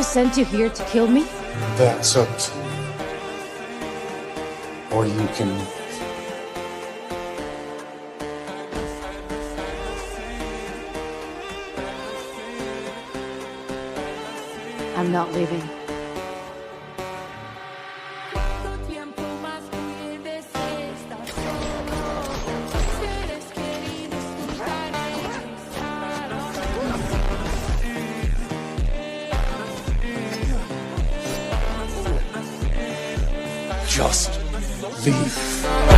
just sent you here to kill me? That's up to you. Or you can... I'm not leaving. Just leave.